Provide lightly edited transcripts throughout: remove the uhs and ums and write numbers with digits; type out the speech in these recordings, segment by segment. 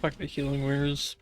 Fuck the healing wares.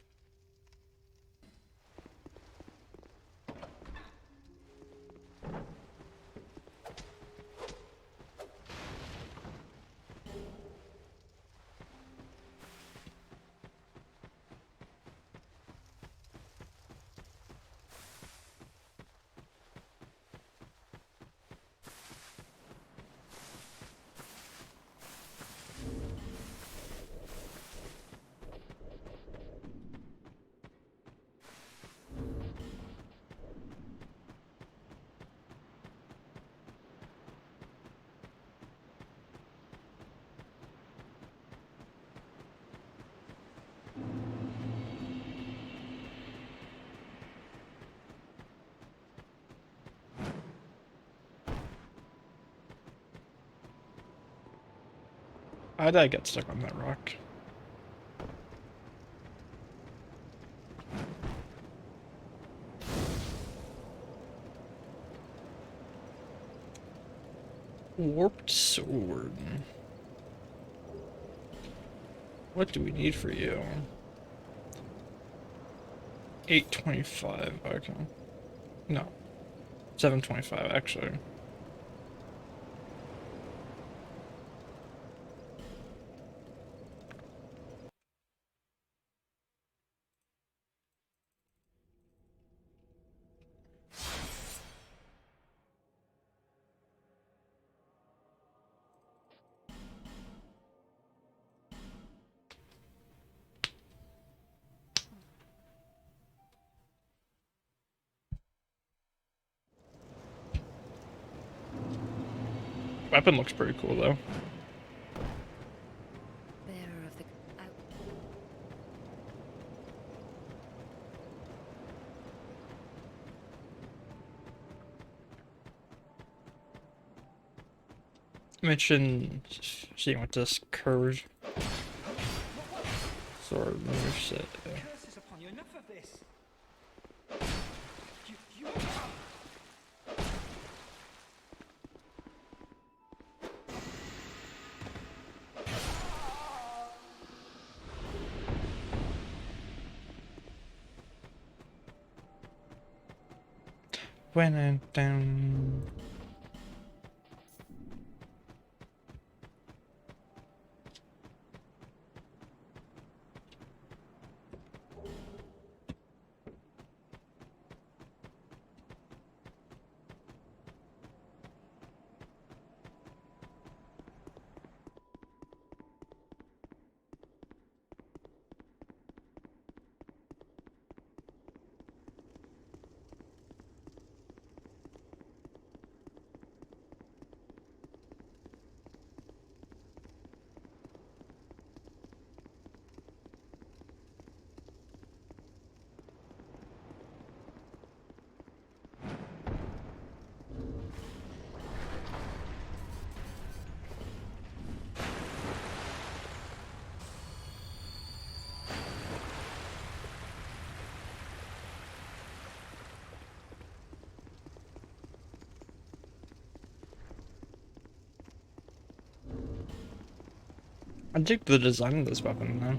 Why did I get stuck on that rock? Warped sword. What do we need for you? 825, okay. No. 725, actually. Weapon looks pretty cool, though. Bearer of the... Mention seeing what this curved sword moveset. Curses upon you, enough of this. You When I'm down. I dig the design of this weapon, though.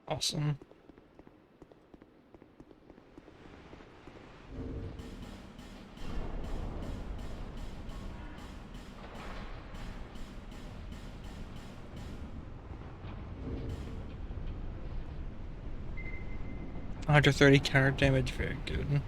Awesome. $130 counter damage, very good.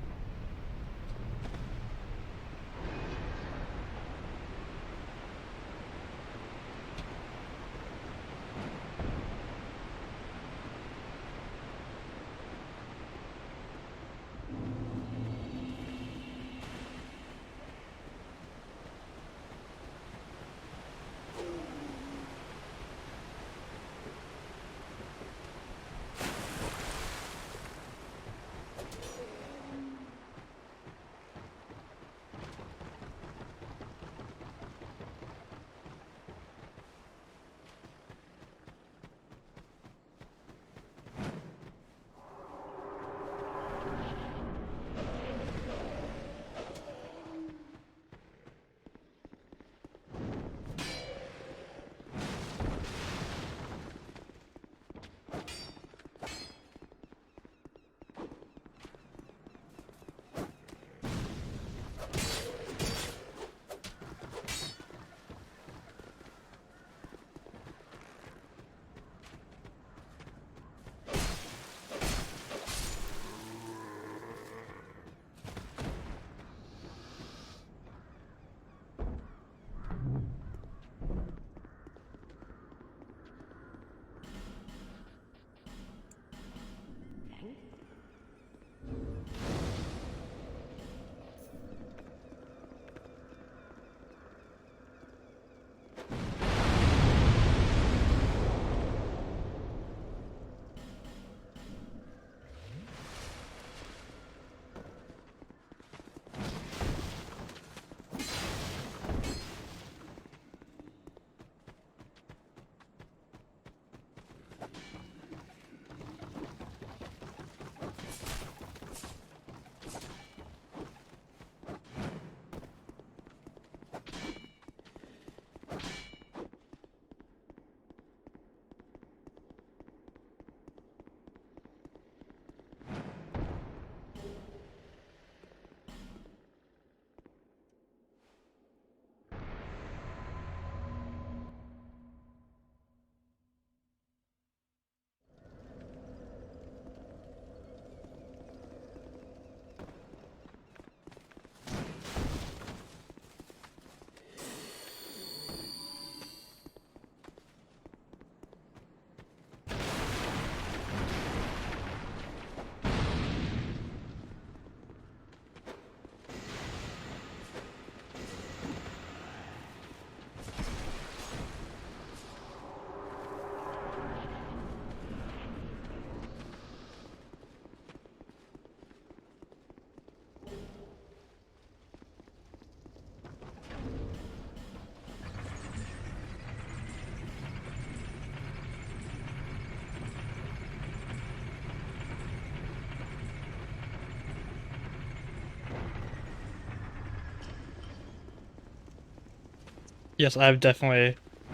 Yes,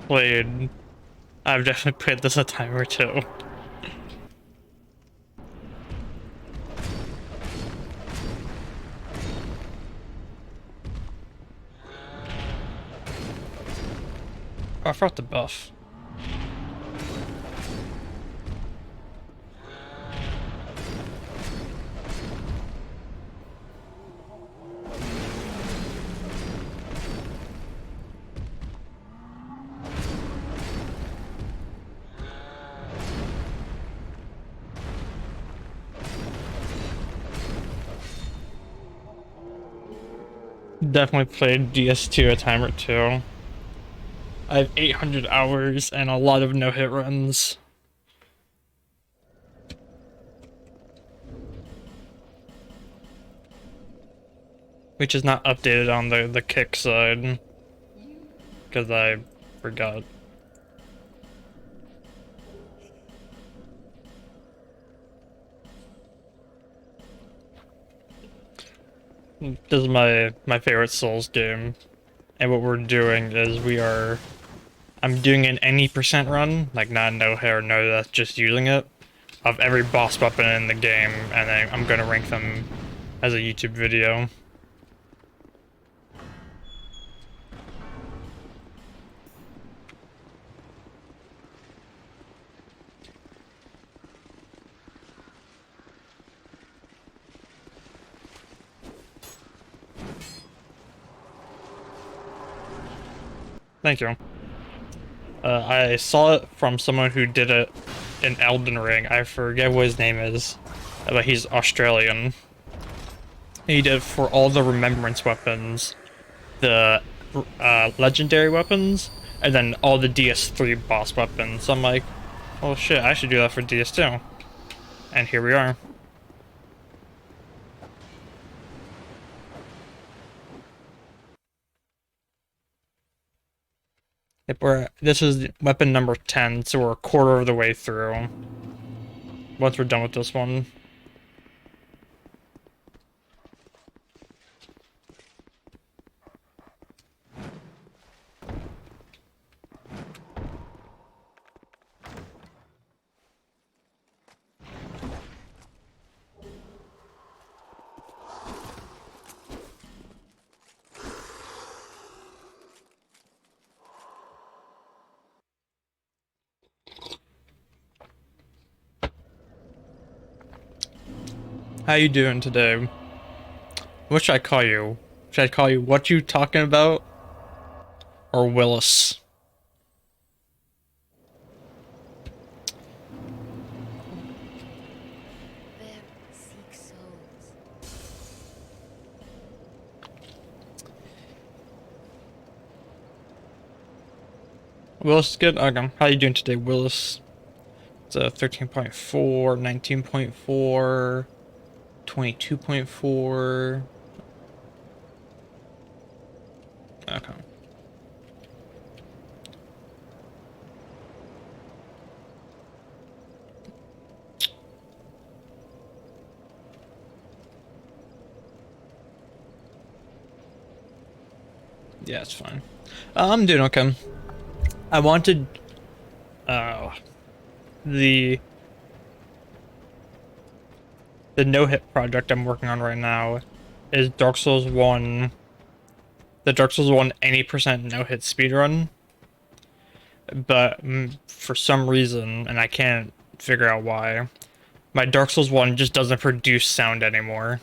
played. I've definitely played this a time or two. I forgot the buff. Definitely played DS2 a time or two. I have 800 hours and a lot of no-hit runs. Which is not updated on the kick side. Because I forgot. This is my favorite Souls game, and what we're doing is I'm doing an any percent run, like not no hair, no death, just using it, of every boss weapon in the game, and then I'm gonna rank them as a YouTube video. Thank you. I saw it from someone who did it in Elden Ring. I forget what his name is, but he's Australian. He did it for all the remembrance weapons, the legendary weapons, and then all the DS3 boss weapons. So I'm like, oh shit, I should do that for DS2. And here we are. Yep, this is weapon number 10, so we're a quarter of the way through. Once we're done with this one. How you doing today? What should I call you? Should I call you What You Talking About? Or Willis? Where seek souls. Willis is good? Okay. How you doing today, Willis? It's a 13.4, 19.4, 22.4. Okay. Yeah, it's fine. I'm doing okay. I wanted uh the no-hit project I'm working on right now is Dark Souls 1, the Dark Souls 1 any percent no-hit speedrun, but for some reason, and I can't figure out why, my Dark Souls 1 just doesn't produce sound anymore.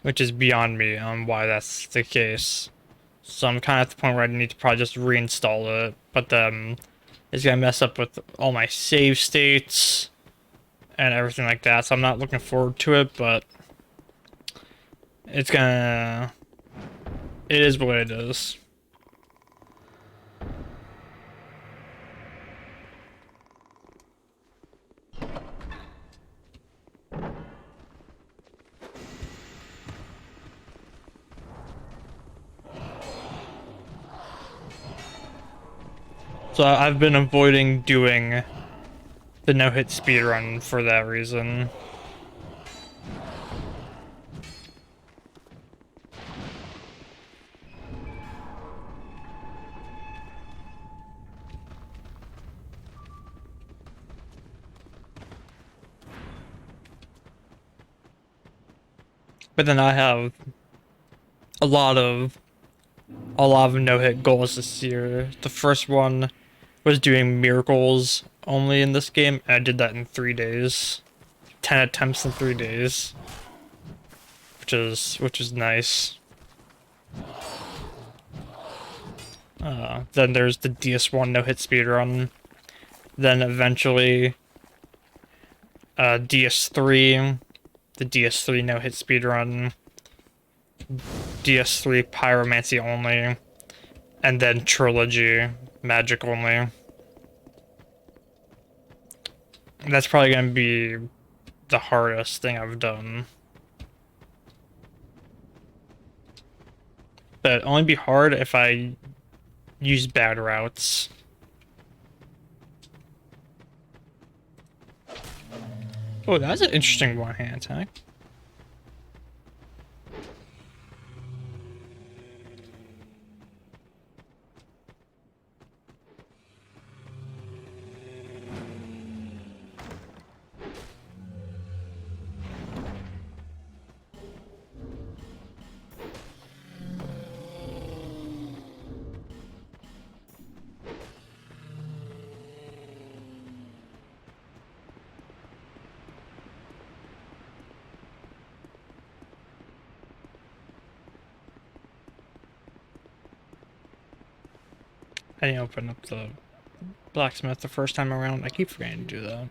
Which is beyond me on why that's the case. So I'm kind of at the point where I need to probably just reinstall it, but then it's gonna mess up with all my save states and everything like that, so I'm not looking forward to it, but it's gonna... it is what it is. So I've been avoiding doing the no-hit speedrun for that reason. But then I have a lot of no-hit goals this year. The first one was doing miracles only in this game, and I did that in 3 days. 10 attempts in 3 days. Which is nice. Then there's the DS1 no-hit speedrun. Then eventually DS3, the DS3 no-hit speedrun. DS3 pyromancy only. And then trilogy magic only. That's probably gonna be the hardest thing I've done. But it'd only be hard if I use bad routes. Oh, that's an interesting one-hand attack. I didn't open up the blacksmith the first time around. I keep forgetting to do that.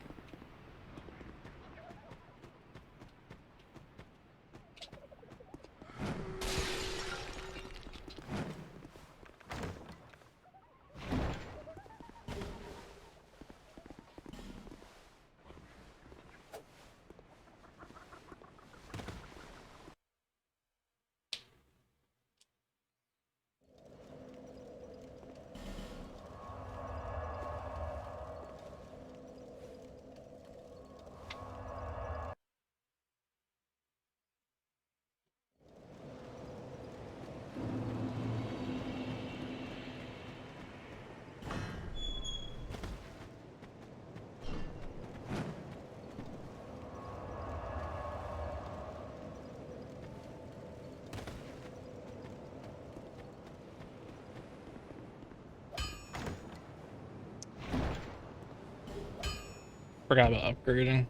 Forgot about upgrading.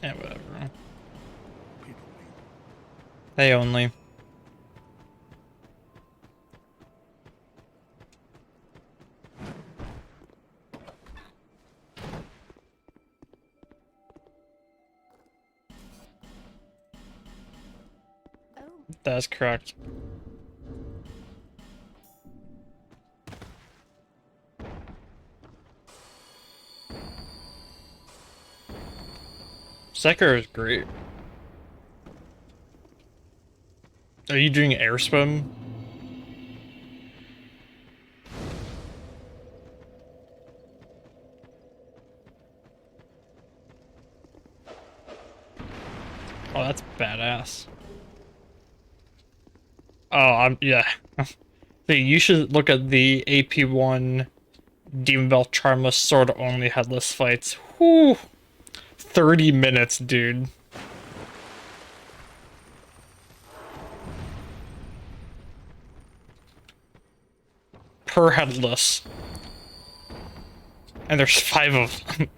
Yeah, whatever. They only. Oh, That's correct. Sekiro is great. Are you doing air swim? Oh, that's badass. Oh, yeah. See, you should look at the AP1 Demon Bell Charmless Sword Only Headless fights. Whew. 30 minutes, dude. Per headless. And there's 5 of them.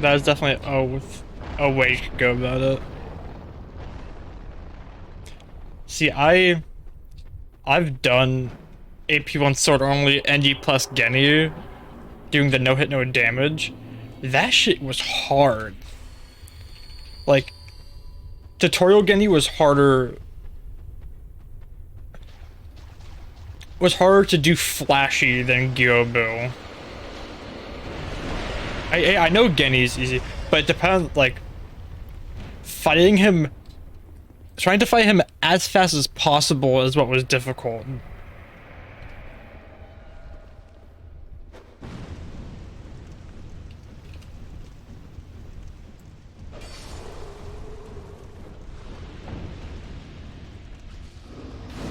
That is definitely a way to go about it. See, I've done AP1 Sword Only NG plus Genyu doing the no hit no damage. That shit was hard. Like, tutorial Genyu was harder to do flashy than Gyobu. I know Genny's easy, but it depends, like, fighting him, trying to fight him as fast as possible is what was difficult.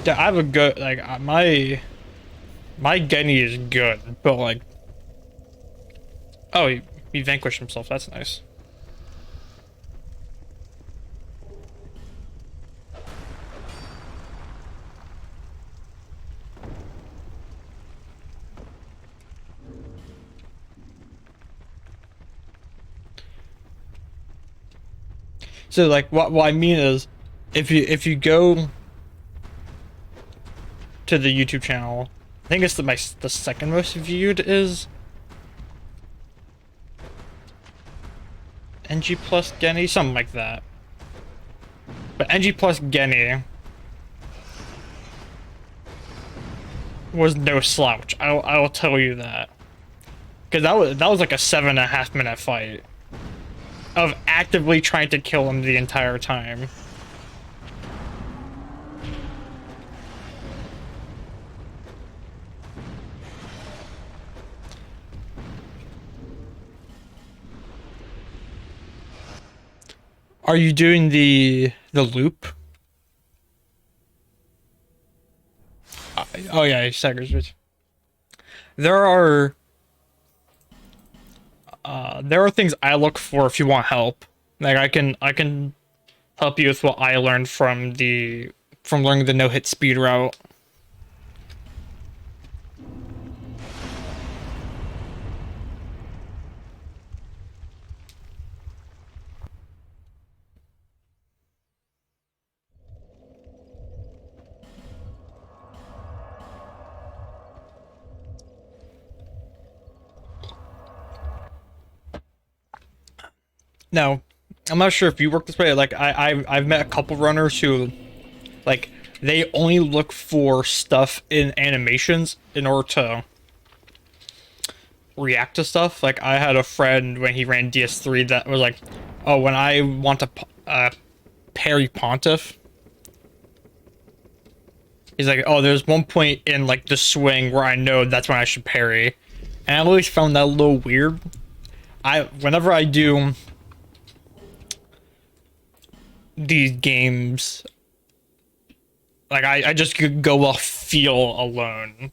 Yeah, I have a good, like, my Genny is good, but like, oh, he vanquished himself, that's nice. So like what I mean is, if you go to the YouTube channel, I think it's the second most viewed is NG plus Genny, something like that. But NG plus Genny was no slouch. I will tell you that, because that was like a 7.5 minute fight of actively trying to kill him the entire time. Are you doing the loop? Oh yeah, Saggers. There there are things I look for if you want help. Like I can help you with what I learned from learning the no hit speed route. No, I'm not sure if you work this way. Like I've met a couple runners who, like, they only look for stuff in animations in order to react to stuff. Like I had a friend when he ran DS3 that was like, oh, when I want to parry Pontiff, he's like, oh, there's one point in like the swing where I know that's when I should parry, and I always found that a little weird. Whenever I do these games, like I just could go off feel alone.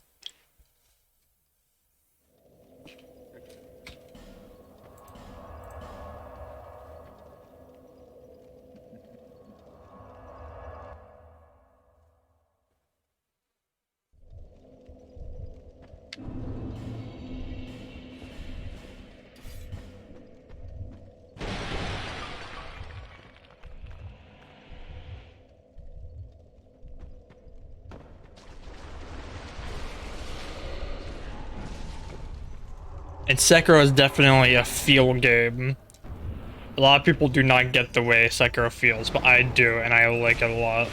And Sekiro is definitely a feel game. A lot of people do not get the way Sekiro feels, but I do, and I like it a lot.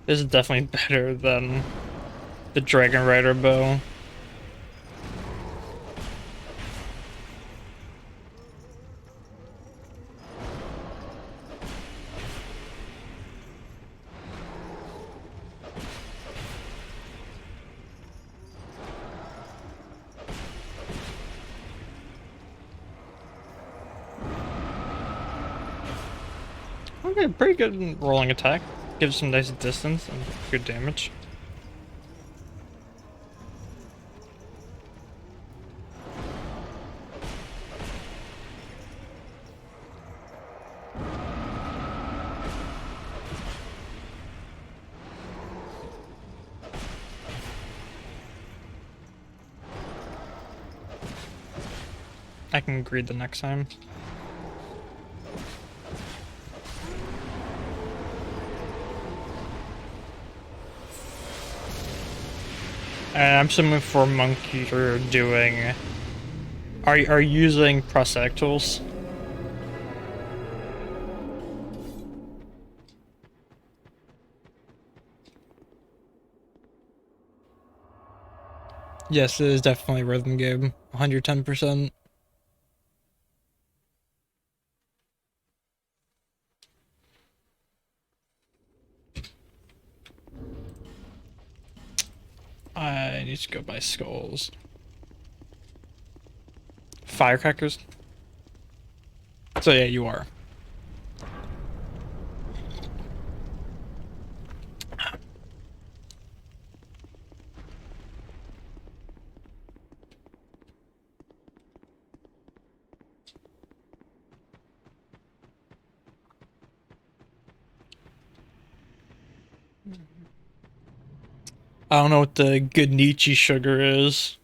This is definitely better than the Dragon Rider bow. Okay, pretty good rolling attack. Gives some nice distance and good damage. I can greed the next time. And I'm assuming for Monk you're doing... Are you using prosthetic tools? Yes, it is definitely a rhythm game. 110%. I need to go buy skulls. Firecrackers? So yeah, you are. I don't know what the good Nietzsche sugar is.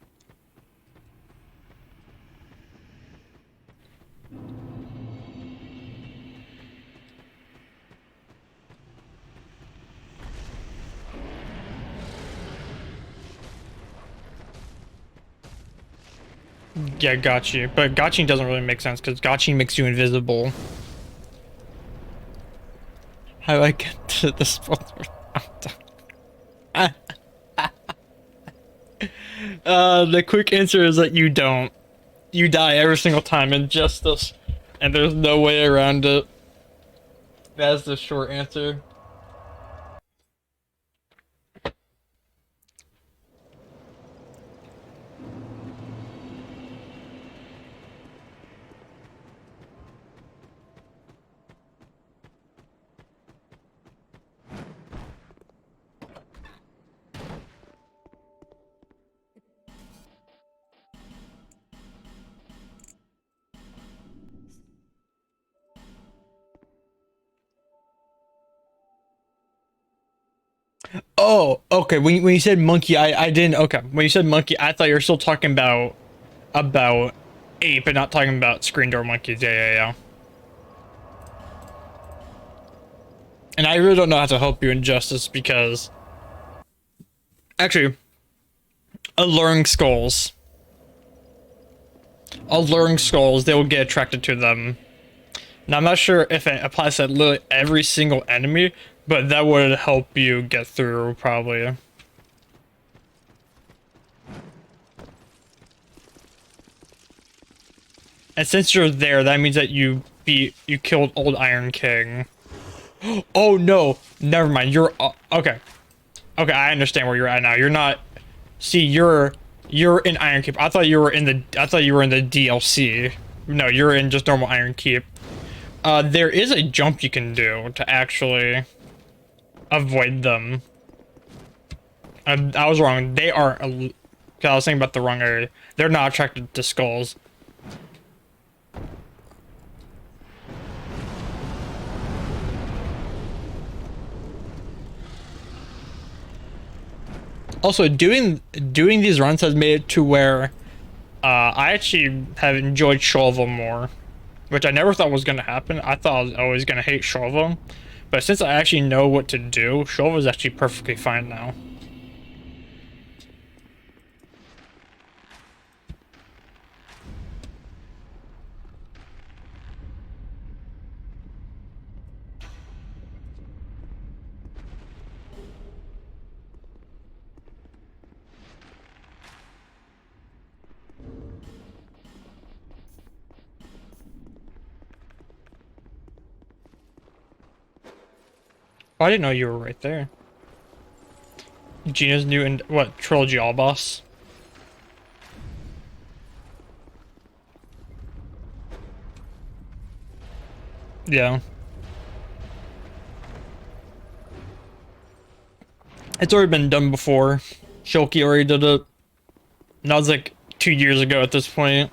Yeah, gotcha. But gotcha doesn't really make sense because gotcha makes you invisible. How do I get to the spot? The quick answer is that you don't. You die every single time in Justice, and there's no way around it. That's the short answer. Oh, okay. When you said monkey, I didn't. Okay, when you said monkey, I thought you were still talking about ape and not talking about screen door monkeys. Yeah, yeah, yeah. And I really don't know how to help you in Justice because actually, alluring skulls. Alluring skulls, they will get attracted to them. Now, I'm not sure if it applies to literally every single enemy, but that would help you get through, probably. And since you're there, that means that you killed Old Iron King. Oh no, never mind. You're okay. Okay, I understand where you're at now. You're not. See, you're in Iron Keep. I thought you were in the DLC. No, you're in just normal Iron Keep. There is a jump you can do to actually avoid them. I was wrong. They are. I was thinking about the wrong area. They're not attracted to skulls. Also, doing these runs has made it to where I actually have enjoyed Shovel more, which I never thought was going to happen. I thought I was always going to hate Shovel, but since I actually know what to do, Shovel is actually perfectly fine now. Oh, I didn't know you were right there. Gina's new and what trilogy all boss? Yeah. It's already been done before. Shulky already did it. And that was like 2 years ago at this point.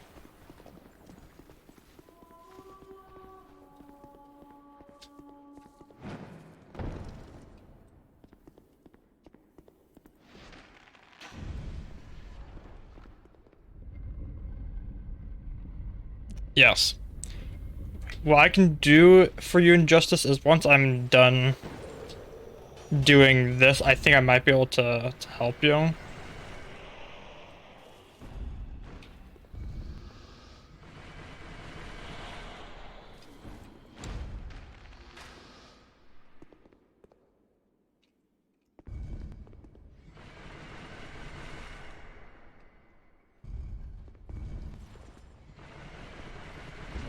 Yes. What I can do for you in Justice is once I'm done doing this, I think I might be able to help you.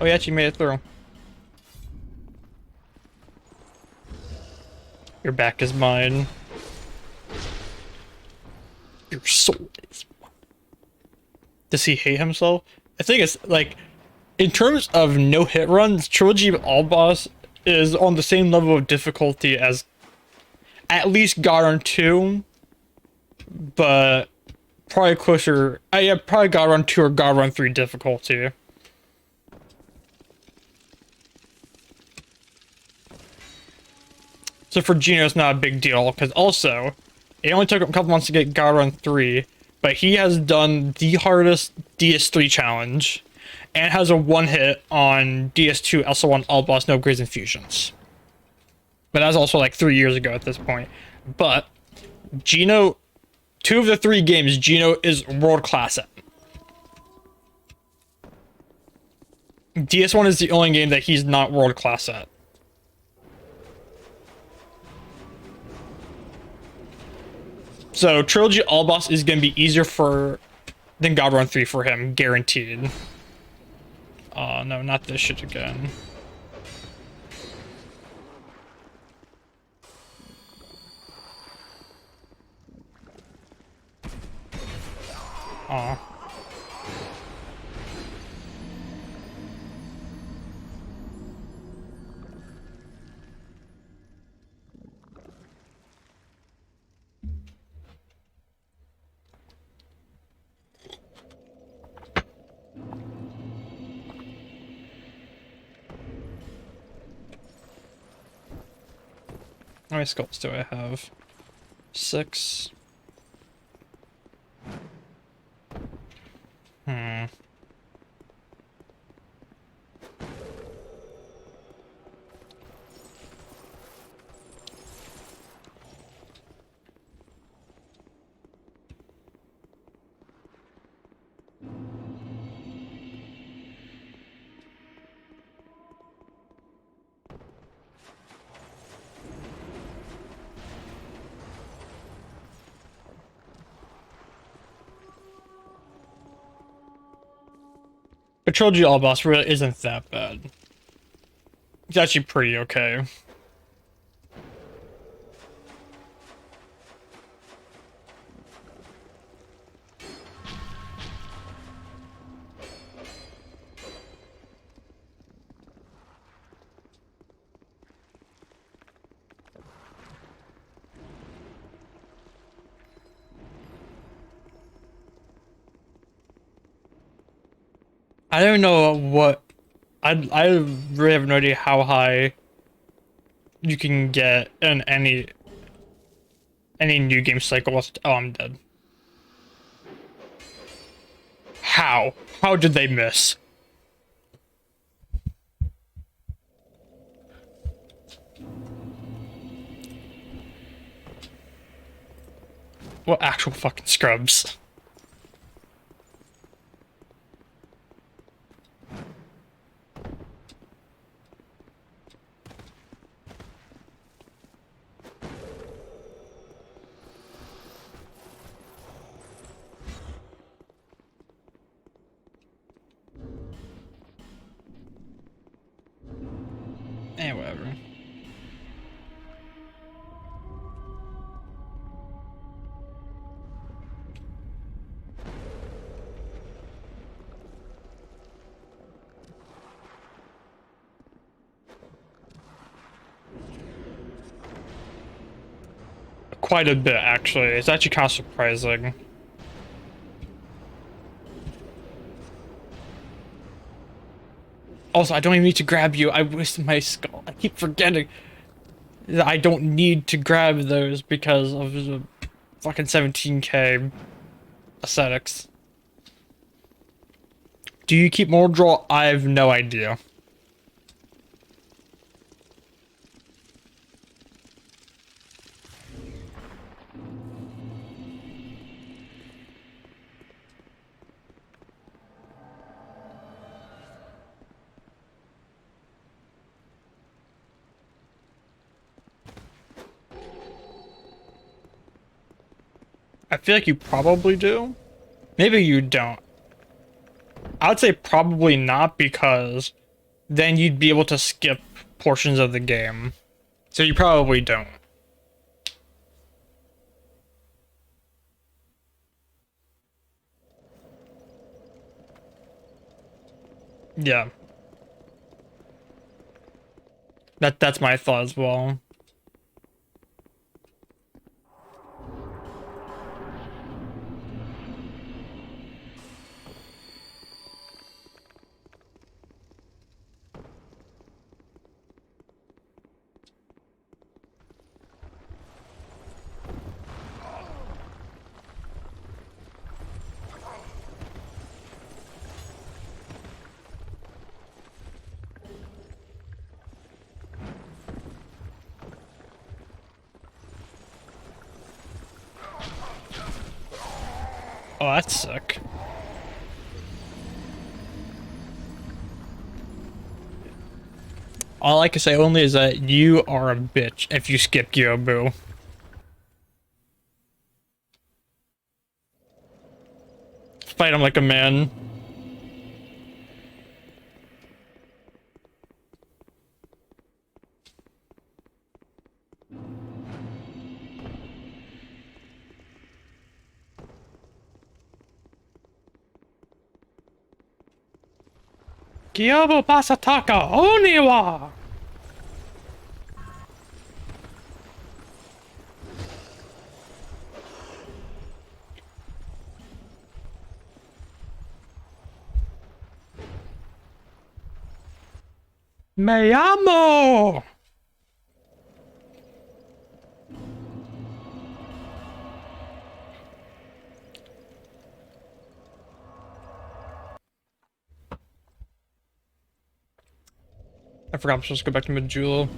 Oh, you actually made it through. Your back is mine. Your soul is mine. Does he hate himself? I think it's like, in terms of no hit runs, Trilogy of All Boss is on the same level of difficulty as at least Godrun 2, but probably closer. Yeah, probably Godrun 2 or Godrun 3 difficulty. So for Gino, it's not a big deal, because also, It only took him a couple months to get God Run 3, but he has done the hardest DS3 challenge, and has a one-hit on DS2 SL1 All Boss No Upgrades and Fusions. But that's also like 3 years ago at this point. But Gino, 2 of the 3 games Gino is world class at. DS1 is the only game that he's not world class at. So Trilogy All Boss is going to be easier than God Run 3 for him, guaranteed. Oh no, not this shit again. Aw. How many skulls do I have? 6. But Trilogy All Boss really isn't that bad. It's actually pretty okay. I don't know what... I really have no idea how high you can get in any new game cycle. Oh, I'm dead. How? How did they miss? What actual fucking scrubs? Eh, whatever. Quite a bit, actually. It's actually kind of surprising. Also, I don't even need to grab you. I wasted my skull. I keep forgetting that I don't need to grab those because of the fucking 17k aesthetics. Do you keep more draw? I have no idea. I feel like you probably do. Maybe you don't. I would say probably not, because then you'd be able to skip portions of the game. So you probably don't. Yeah. That's my thought as well. Oh, that's sick. All I can say only is that you are a bitch if you skip Gyobu. Fight him like a man. Gyobu Pasataka Oniwa! Me amo! I forgot I'm supposed to go back to Majula.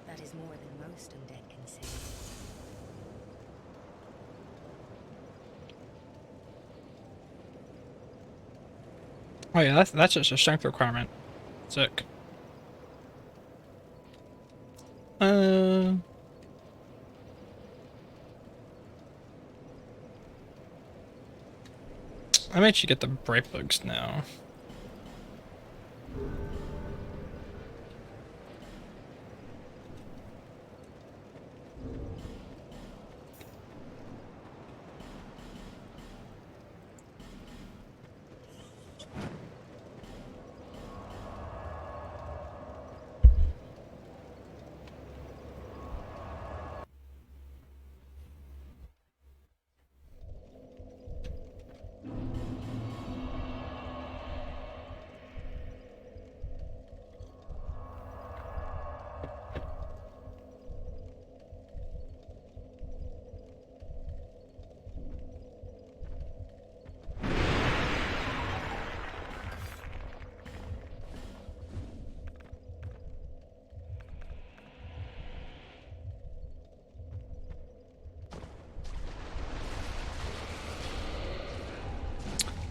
That is more than most undead can say. Oh yeah, that's just a strength requirement. Sick. I might should get the bright bugs now.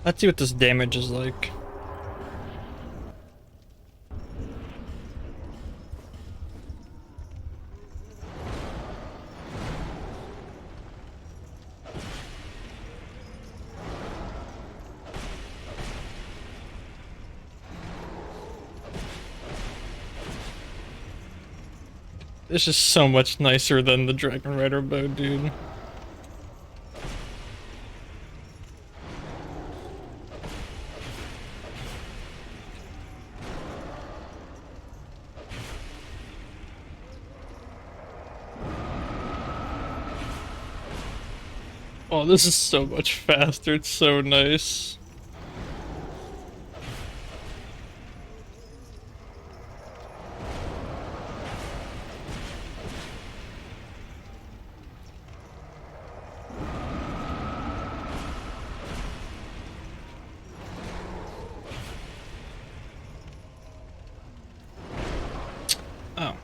Let's see what this damage is like. This is so much nicer than the Dragon Rider bow, dude. Oh, this is so much faster. It's so nice. Oh.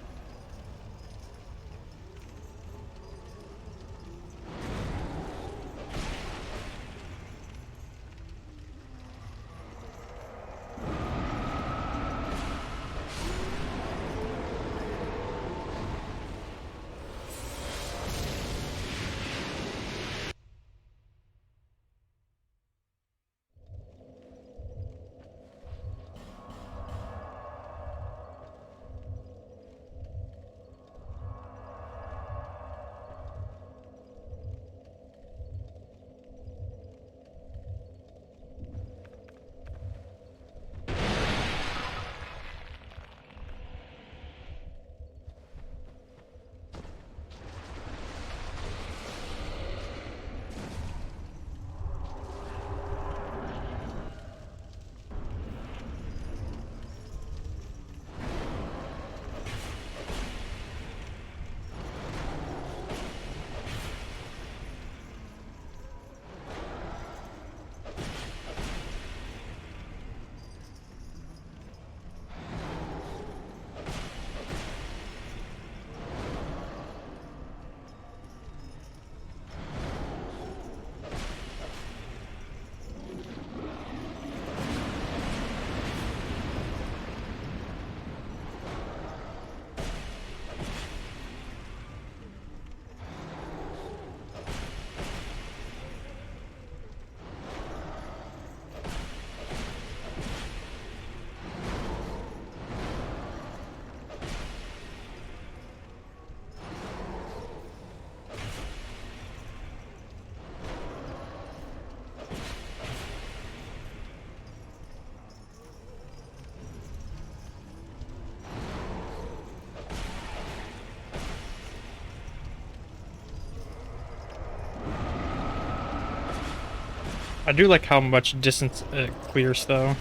I do like how much distance it clears, though.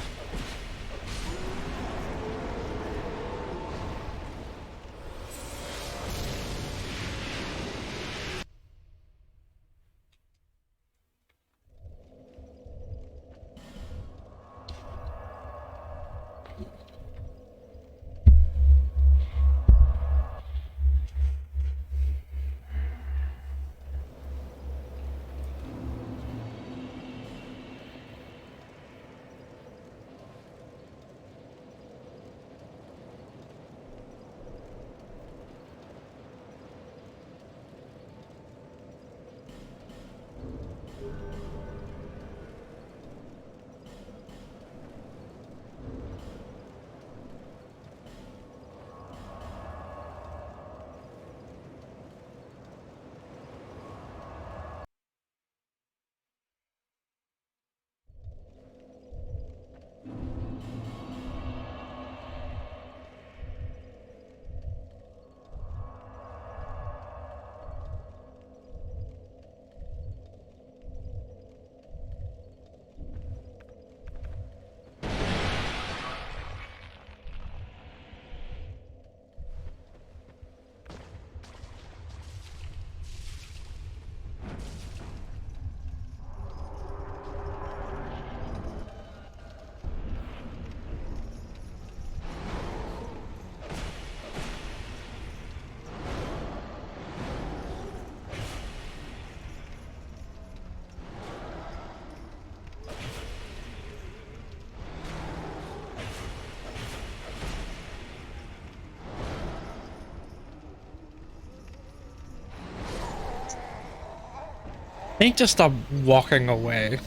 I need to stop walking away.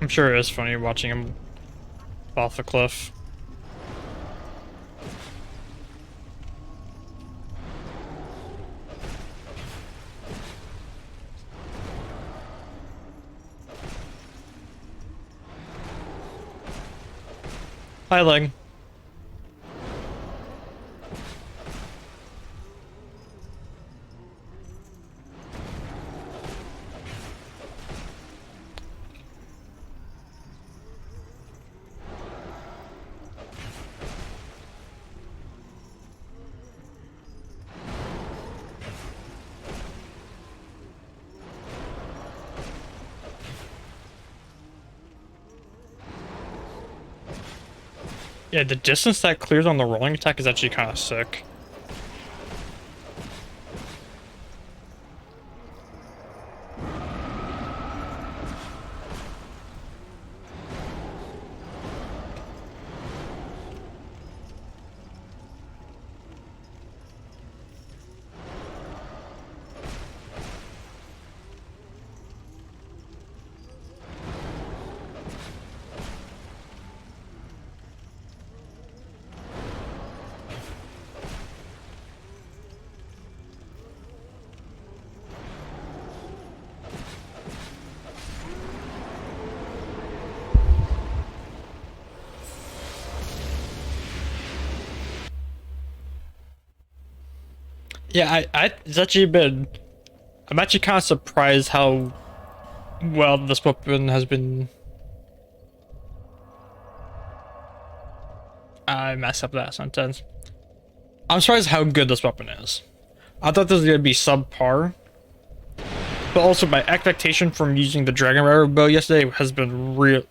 I'm sure it is funny watching him off the cliff. Hi, Ling. Yeah, the distance that clears on the rolling attack is actually kind of sick. Yeah, it's actually been. I'm actually kind of surprised how well this weapon has been. I messed up that sentence. I'm surprised how good this weapon is. I thought this was gonna be subpar, but also my expectation from using the Dragon Rider bow yesterday has been real.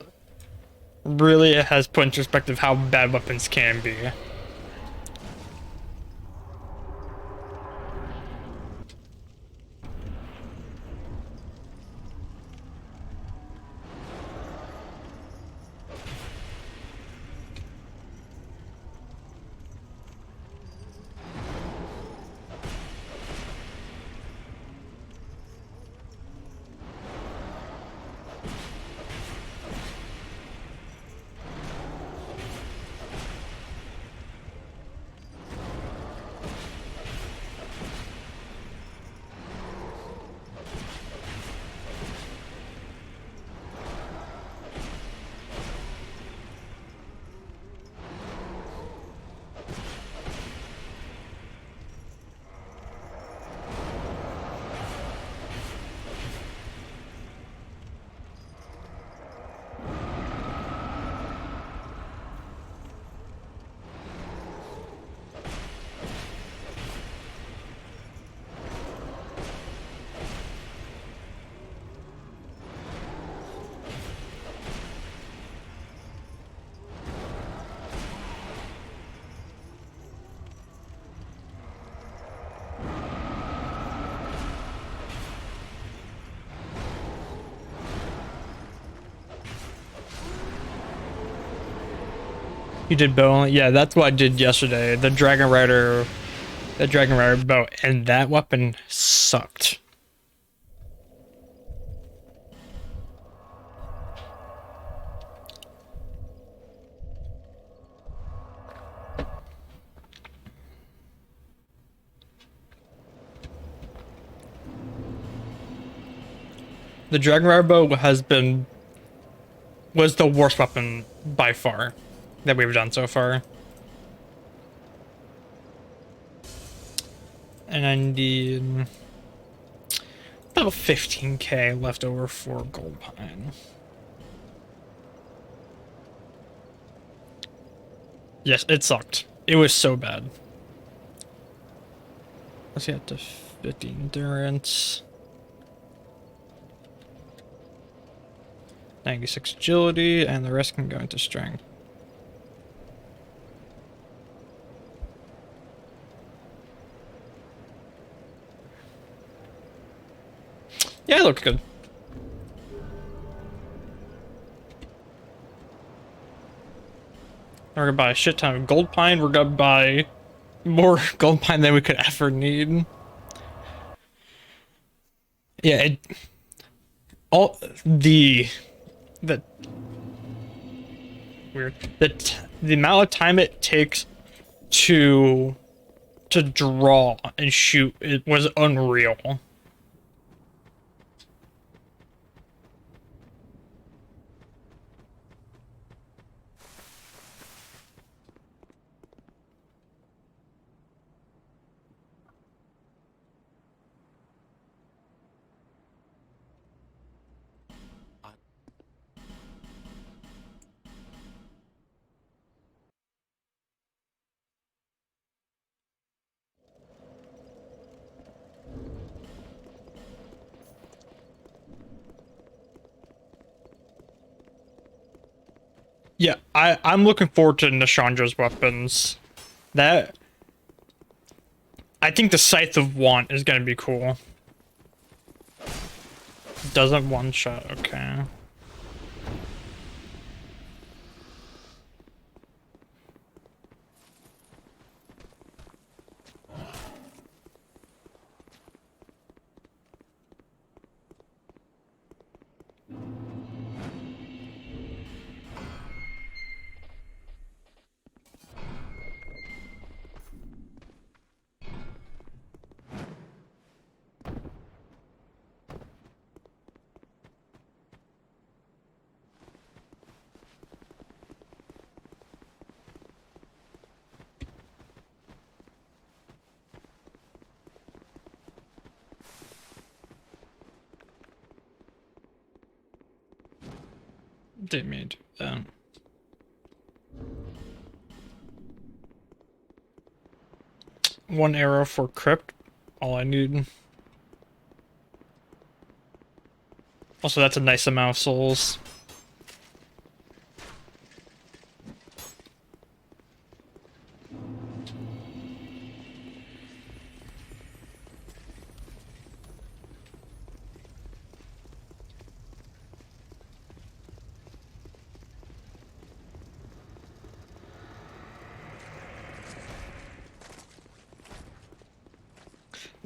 Really, it has put into perspective how bad weapons can be. You did bow only? Yeah, that's what I did yesterday. The Dragon Rider bow, and that weapon sucked. The Dragon Rider bow was the worst weapon by far that we've done so far. And I need about 15k left over for Gold Pine. Yes, it sucked. It was so bad. Let's get to 50 endurance. 96 agility, and the rest can go into strength. Yeah, it looks good. We're gonna buy a shit ton of Gold Pine. We're gonna buy more Gold Pine than we could ever need. Yeah, all the weird the amount of time it takes to draw and shoot, it was unreal. Yeah, I'm looking forward to Nishandra's weapons. That I think the Scythe of Want is gonna be cool. Doesn't one shot, okay. Didn't mean to do that. One arrow for Crypt, all I need. Also, that's a nice amount of souls.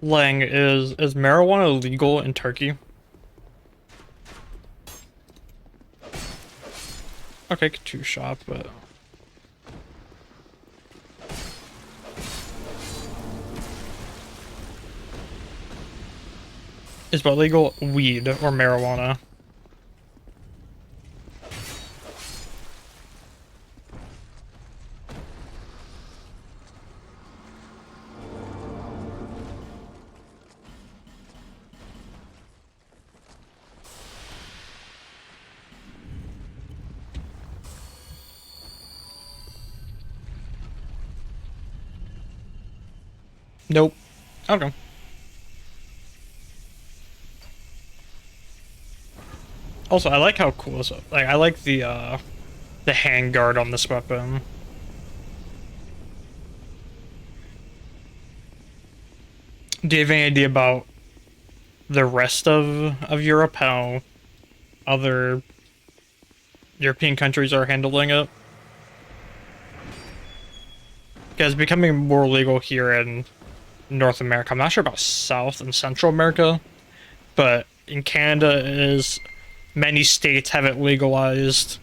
Lang, is marijuana legal in Turkey? Okay, two shop, but is what legal? Weed or marijuana? Nope. Okay. Also, I like how cool this. Like, I like the handguard on this weapon. Do you have any idea about the rest of Europe? How other European countries are handling it? because it's becoming more legal here in North America. I'm not sure about South and Central America, but in Canada it is. Many states have it legalized,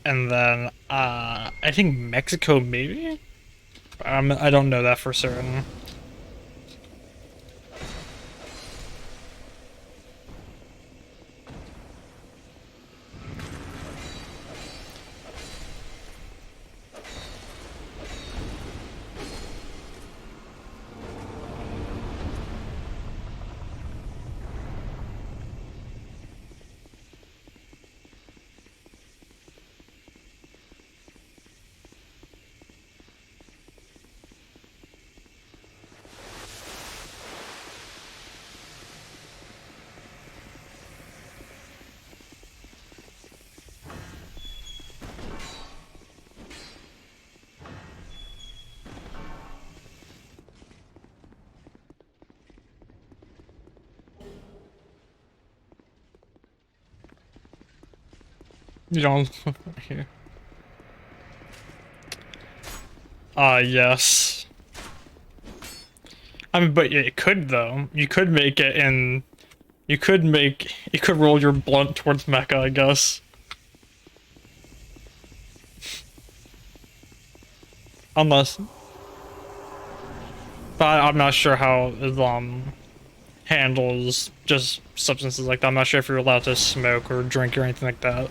and then I think Mexico maybe. I don't know that for certain. You don't. Here. Yes. I mean, but it could though. You could make it in. You could roll your blunt towards Mecca, I guess. Unless, but I'm not sure how Islam handles just substances like that. I'm not sure if you're allowed to smoke or drink or anything like that.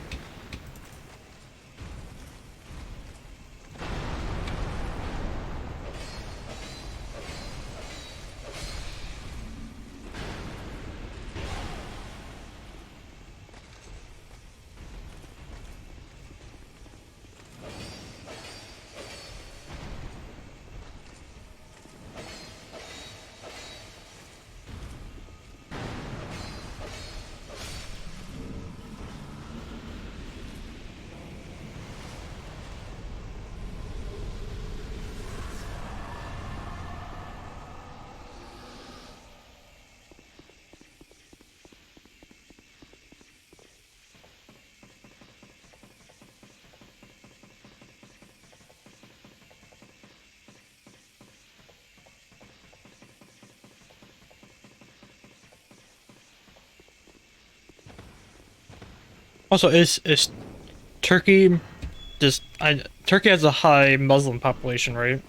Also, is Turkey just Turkey has a high Muslim population, right?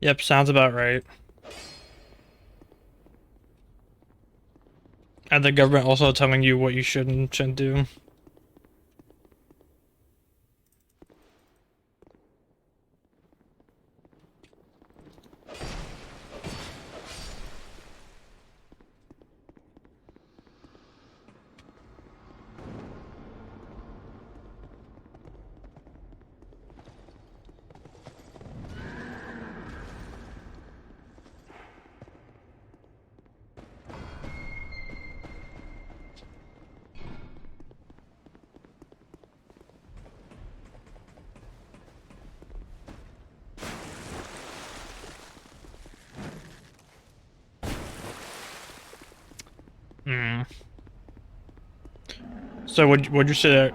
Yep, sounds about right. And the government also telling you what you should and shouldn't do. Hmm. So would you say that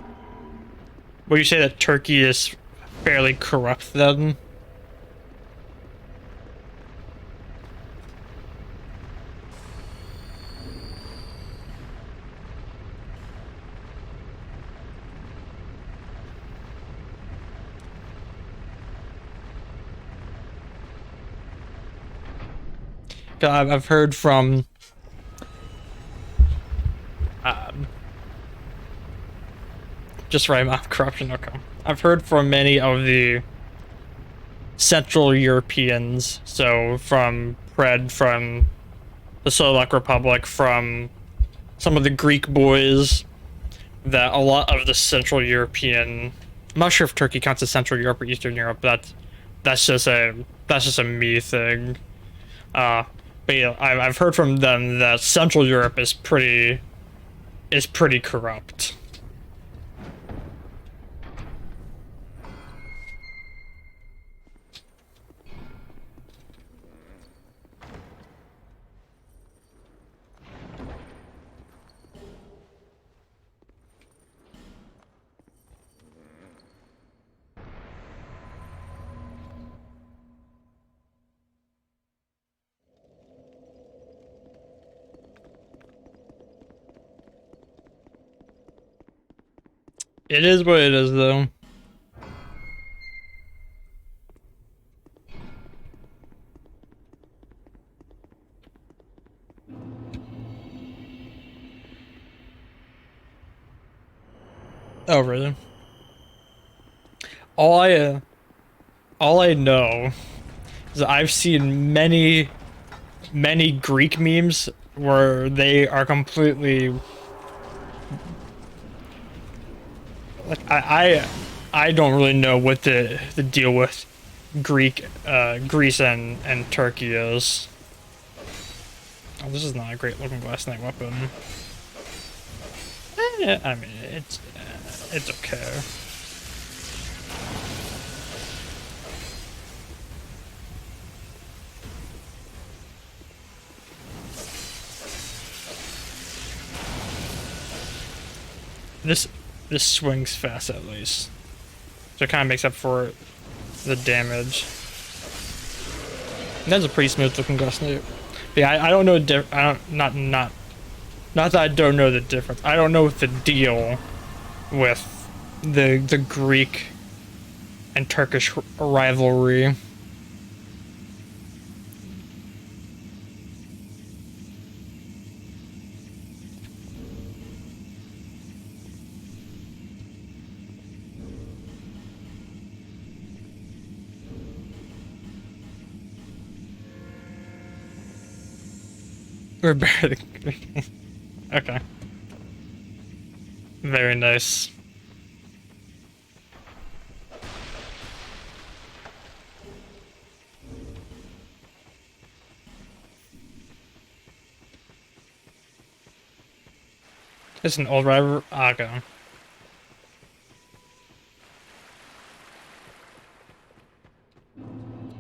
would you say that Turkey is fairly corrupt then? I've heard from um, just right off corruption. Okay, I've heard from many of the Central Europeans, so from Pred, from the Slovak Republic, from some of the Greek boys, that a lot of the Central European, I'm not sure if Turkey counts as Central Europe or Eastern Europe, but that's just a me thing. Uh, but yeah, I've heard from them that Central Europe is pretty corrupt. It is what it is, though. Oh, really? All I, uh, all I know is that I've seen many Greek memes where they are completely like I don't really know what the deal with Greece and Turkey is. Oh, this is not a great looking glass knight weapon. I mean, it's okay. This this swings fast at least, so it kind of makes up for the damage. And that's a pretty smooth looking glass knight. But yeah, I don't know. I don't not that I don't know the difference. I don't know what the deal with the Greek and Turkish rivalry. We're barely. Okay. Very nice. It's an old rival. Okay.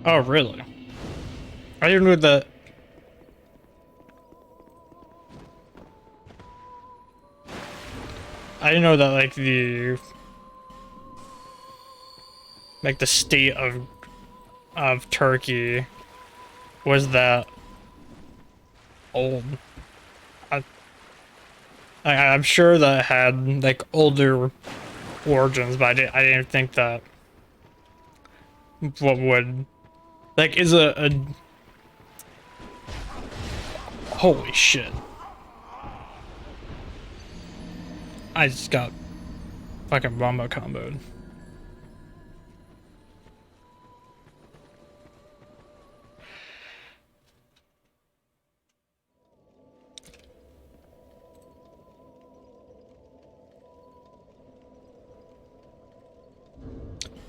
Oh, really? I didn't know that. I didn't know that, like the state of Turkey was that old. I, I'm sure that it had like older origins, but I didn't think that what would like is a holy shit. I just got fucking Rumba comboed.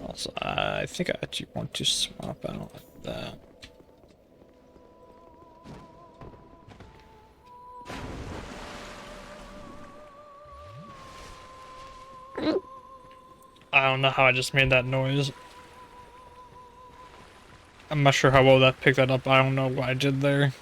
Also, I think I actually want to swap out that. I don't know how I just made that noise. I'm not sure how well that picked that up. I don't know what I did there.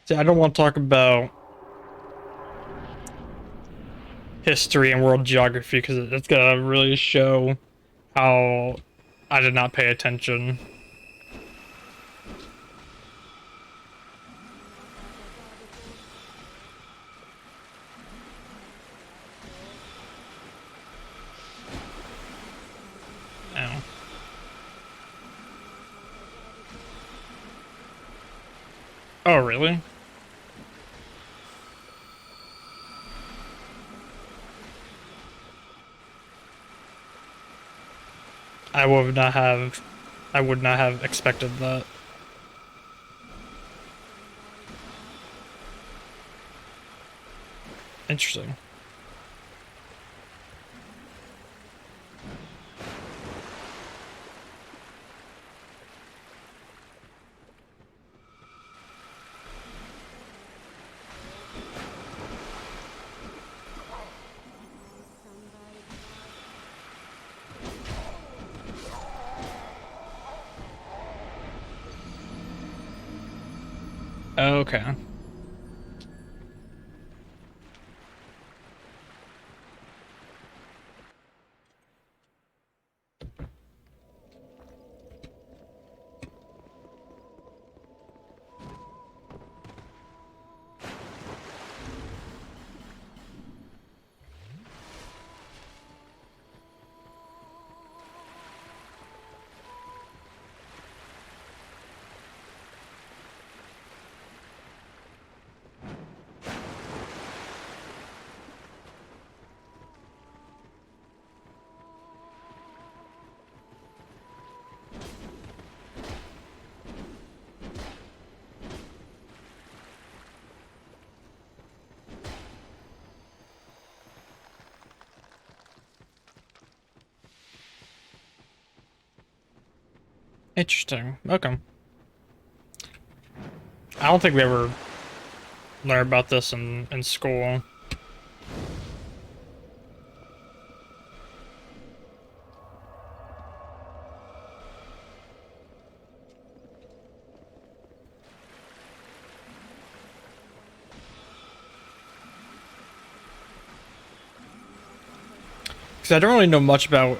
See, I don't want to talk about history and world geography because it's gonna really show how I did not pay attention. Ow. Oh, really? I would not have I would not have expected that. Interesting. Okay. Interesting. Okay. I don't think we ever learned about this in school. Because I don't really know much about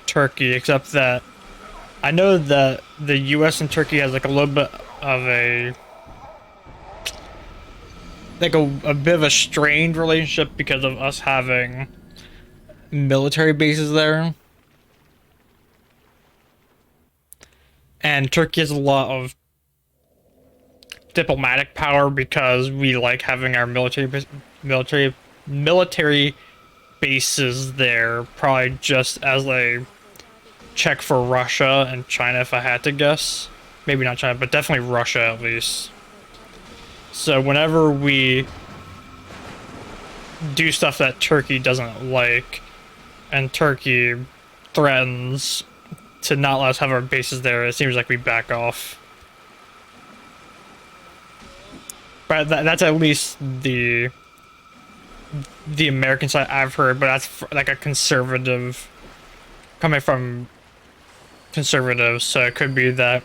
Turkey, except that I know that the US and Turkey has like a little bit of a bit of a strained relationship because of us having military bases there. And Turkey has a lot of diplomatic power because we like having our military bases there, probably just as a check for Russia and China, if I had to guess. Maybe not China, but definitely Russia at least. So whenever we do stuff that Turkey doesn't like, and Turkey threatens to not let us have our bases there, it seems like we back off. But that's at least the American side I've heard, but that's like a conservative, coming from conservatives, so it could be that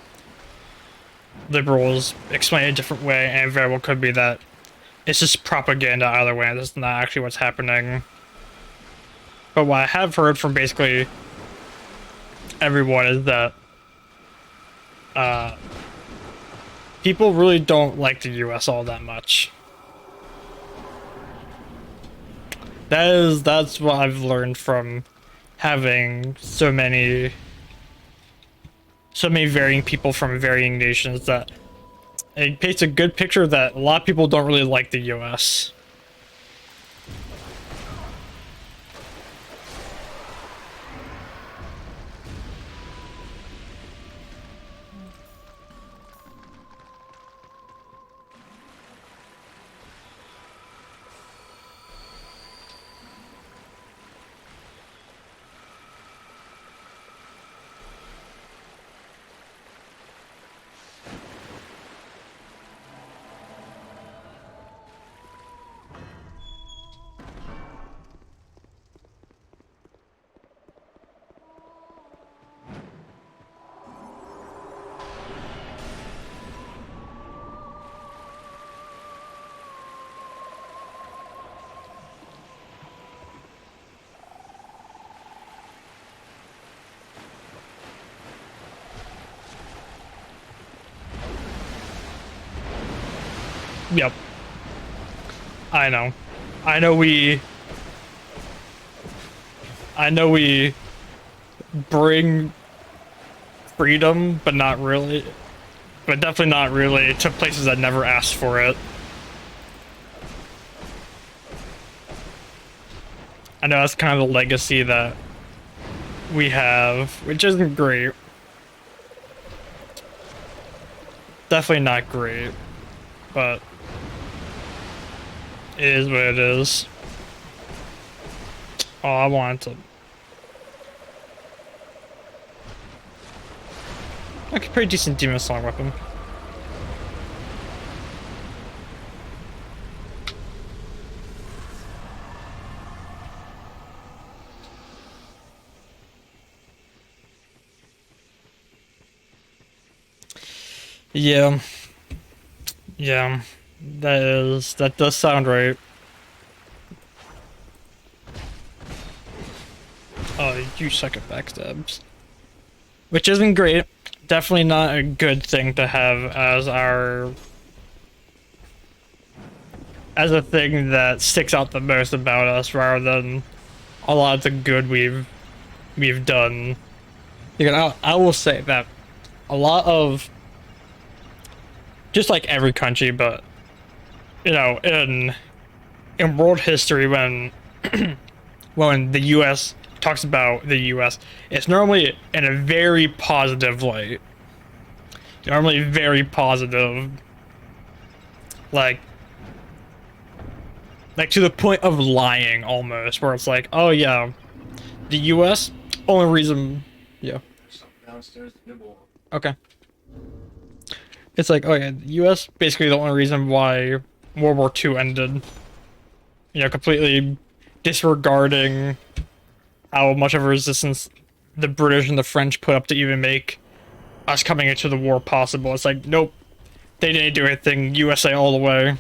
liberals explain it a different way, and very well could be that it's just propaganda either way, that's not actually what's happening. But what I have heard from basically everyone is that people really don't like the US all that much. That's what I've learned from having so many varying people from varying nations, that it paints a good picture that a lot of people don't really like the US. Yep. I know. I know we... I know we bring freedom, but not really. But definitely not really to places that never asked for it. I know that's kind of the legacy that we have, which isn't great. Definitely not great, but it is what it is. Oh, I wanted to... Okay, pretty decent demon song weapon. Yeah. Yeah, that does sound right. Oh, you suck at backstabs. Which isn't great. Definitely not a good thing to have as a thing that sticks out the most about us rather than a lot of the good we've done. You know, I will say that a lot of just like every country, but you know, in world history when the US talks about the US, it's normally in a very positive light. Normally very positive. Like to the point of lying almost, where it's like, oh yeah, the US, only reason, yeah. Okay. It's like, oh yeah, the US basically the only reason why World War II ended. You know, completely disregarding how much of a resistance the British and the French put up to even make us coming into the war possible. It's like, nope, they didn't do anything, USA all the way.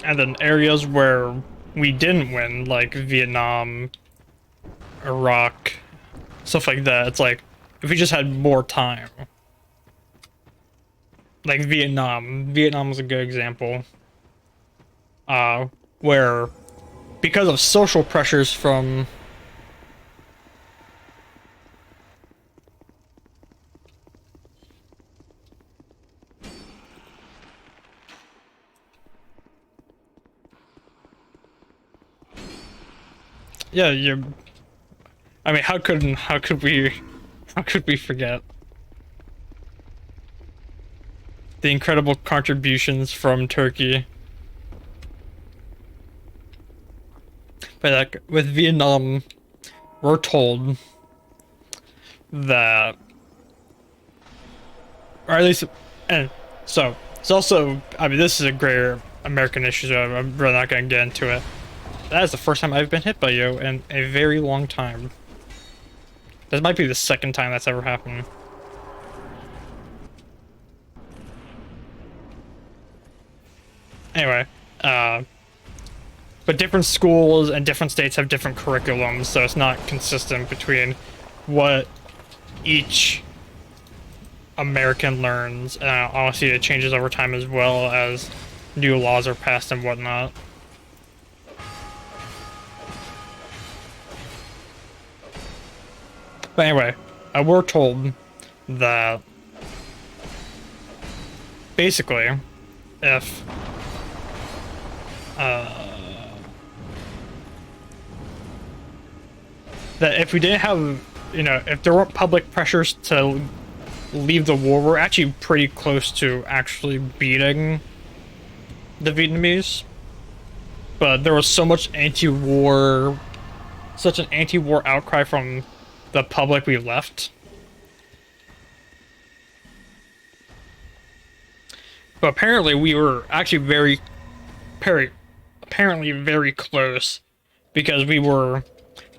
And then areas where we didn't win, like Vietnam, Iraq, stuff like that, it's like, if we just had more time. Like Vietnam was a good example. Where, because of social pressures from... Yeah, you... I mean, how could we forget the incredible contributions from Turkey? But like, with Vietnam, we're told that, or at least, and so it's also, I mean, this is a greater American issue, so I'm really not going to get into it. That is the first time I've been hit by you in a very long time. This might be the second time that's ever happened. Anyway, but different schools and different states have different curriculums, so it's not consistent between what each American learns. Honestly, it changes over time as well as new laws are passed and whatnot. But anyway, we're told that basically, if that if we didn't have, you know, if there weren't public pressures to leave the war, we're actually pretty close to actually beating the Vietnamese. But there was so much such an anti-war outcry from the public we left. But apparently we were actually apparently very close, because we were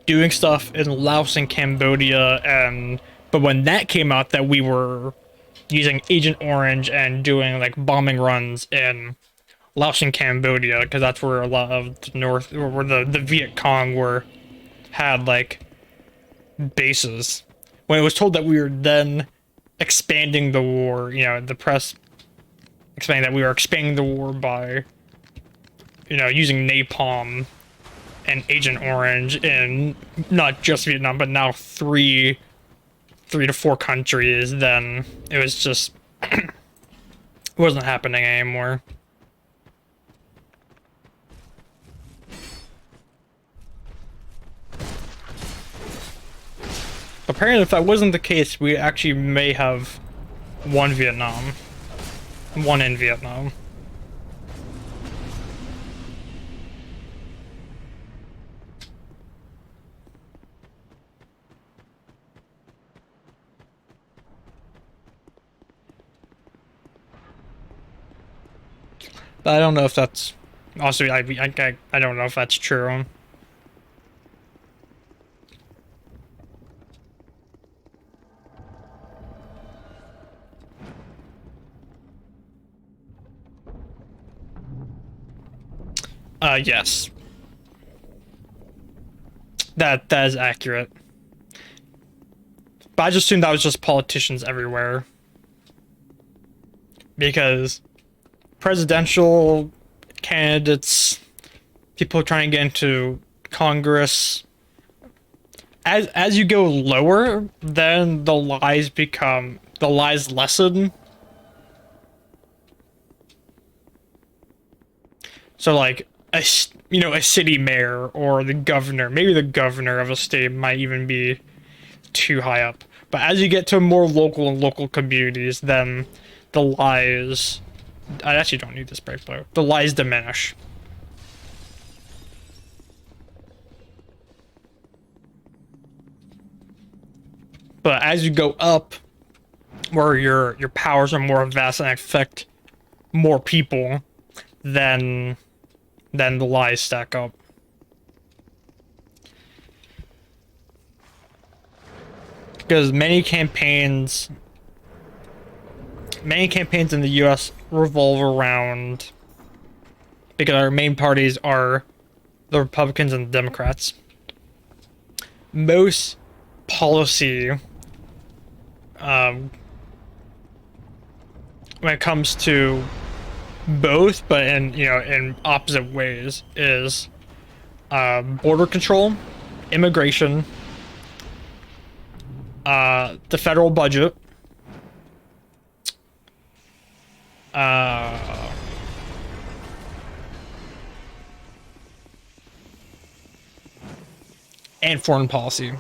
doing stuff in Laos and Cambodia, but when that came out that we were using Agent Orange and doing like bombing runs in Laos and Cambodia, because that's where a lot of where the Viet Cong had like bases. When it was told that we were then expanding the war, you know, the press explaining that we were expanding the war by, you know, using napalm and Agent Orange in not just Vietnam, but now three to four countries, then it was just it wasn't happening anymore. Apparently, if that wasn't the case, we actually may have won Vietnam. Won in Vietnam. But I don't know if that's also I don't know if that's true. Yes. That is accurate. But I just assumed that was just politicians everywhere. Because presidential candidates, people trying to get into Congress, as you go lower, then the lies lessen. So like a city mayor or the governor, maybe the governor of a state might even be too high up. But as you get to more local communities, then the lies. I actually don't need this break though. The lies diminish. But as you go up, where your powers are more vast and affect more people, then the lies stack up. Because many campaigns in the US revolve around, because our main parties are the Republicans and the Democrats. Most policy, when it comes to both, but in opposite ways, is border control, immigration, the federal budget, and foreign policy.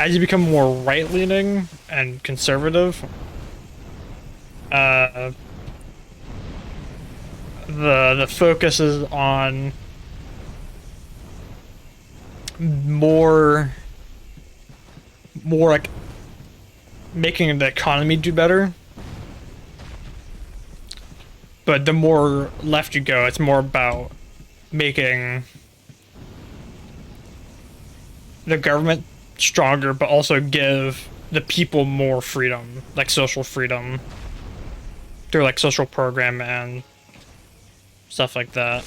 As you become more right-leaning and conservative, the focus is on more like making the economy do better. But the more left you go, it's more about making the government stronger, but also give the people more freedom, like social freedom, through like social program and stuff like that.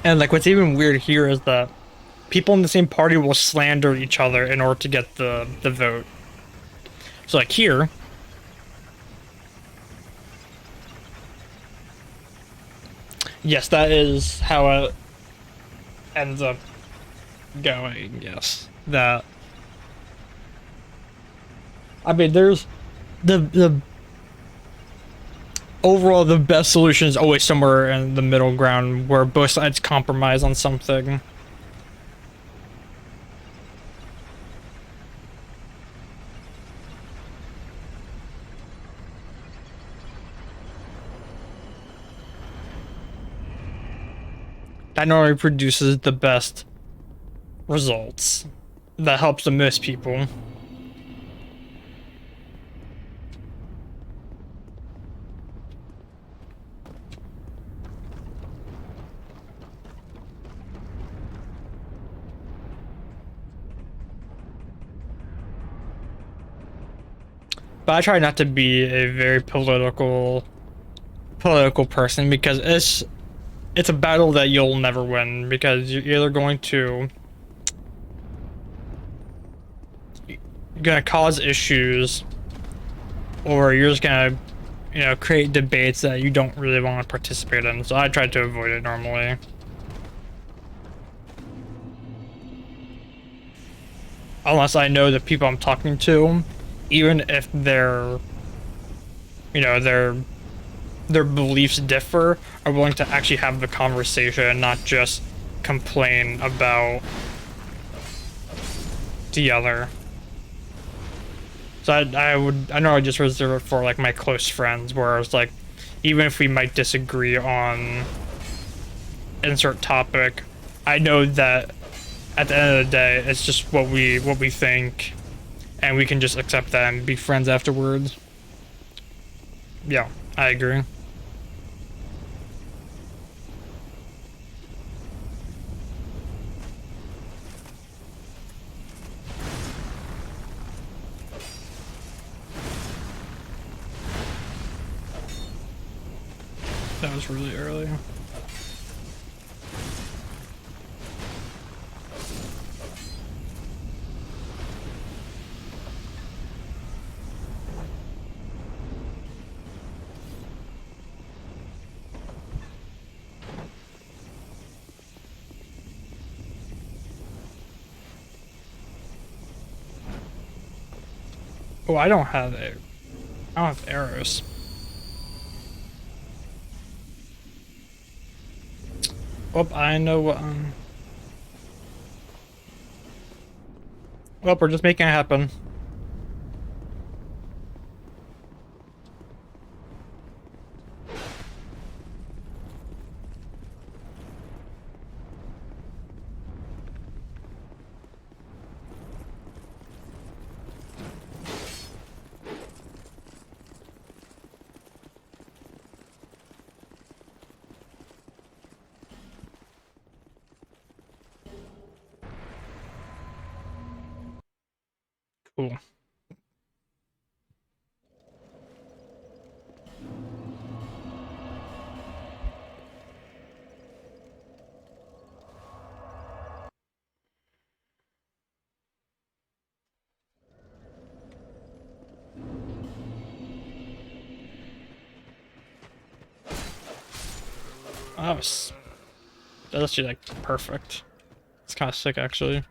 And like what's even weird here is that people in the same party will slander each other in order to get the vote. So like here, yes, that is how it ends up going. Yes, that. I mean, there's the overall, the best solution is always somewhere in the middle ground where both sides compromise on something. That normally produces the best results. That helps the most people. But I try not to be a very political person, because it's a battle that you'll never win, because you're either going to cause issues, or you're just gonna create debates that you don't really want to participate in. So I try to avoid it normally. Unless I know the people I'm talking to, even if their beliefs differ, are willing to actually have the conversation and not just complain about together. So I know I just reserve it for like my close friends, whereas like even if we might disagree on insert topic, I know that at the end of the day it's just what we think, and we can just accept that and be friends afterwards. Yeah, I agree. That was really early. Oh, I don't have arrows. Oh, I know what. Well, we're just making it happen. Cool. That's actually like perfect. It's kind of sick, actually.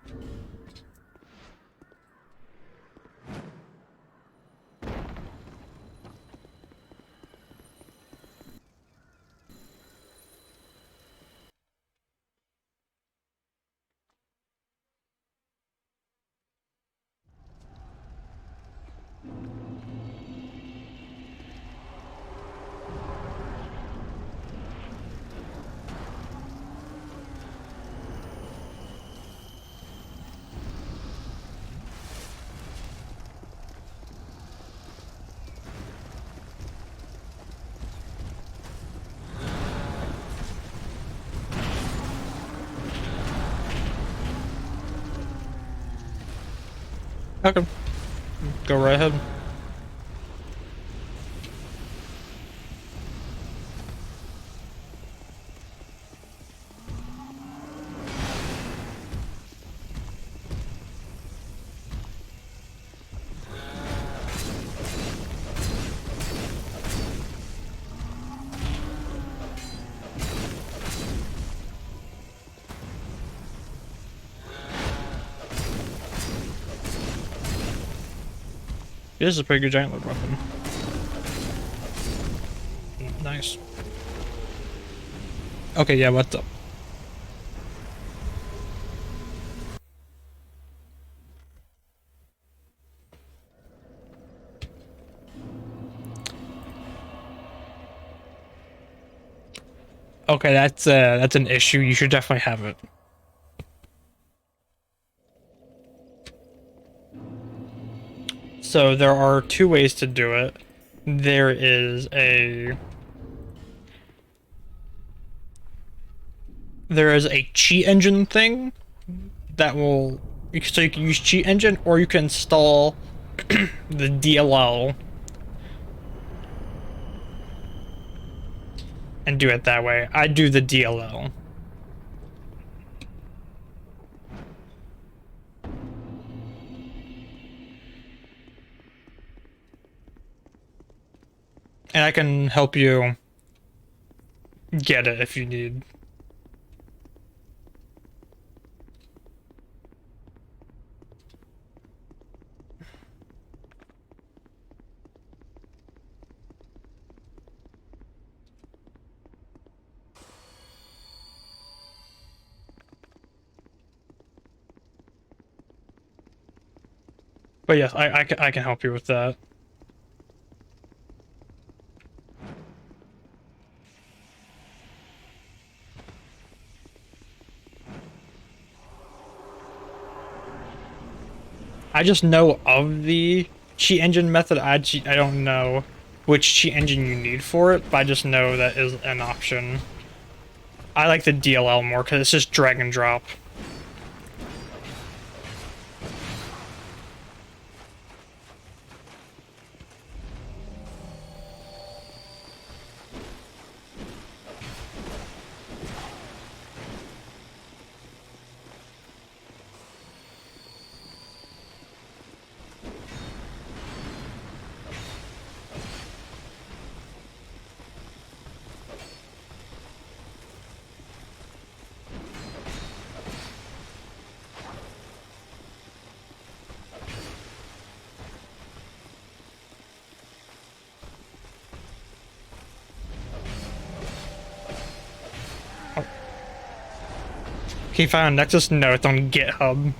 Okay, go right ahead. This is a pretty good giant load weapon. Nice. Okay, yeah, what's up? Okay, that's an issue. You should definitely have it. So there are two ways to do it. There is a cheat engine thing that will, so you can use cheat engine, or you can install the DLL and do it that way. I do the DLL. And I can help you get it if you need. But yes, I can help you with that. I just know of the cheat engine method. I don't know which cheat engine you need for it, but I just know that is an option. I like the DLL more because it's just drag and drop. Can you find a Nexus? No, it's on GitHub.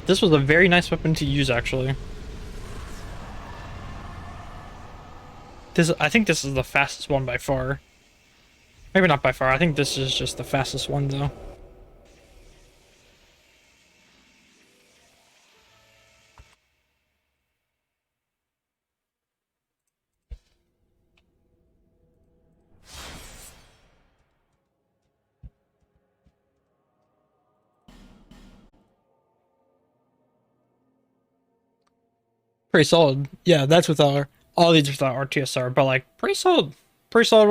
This was a very nice weapon to use, actually. I think this is the fastest one by far. Maybe not by far. I think this is just the fastest one, though. Pretty solid. Yeah, that's without all these without RTSR, but like pretty solid weapon.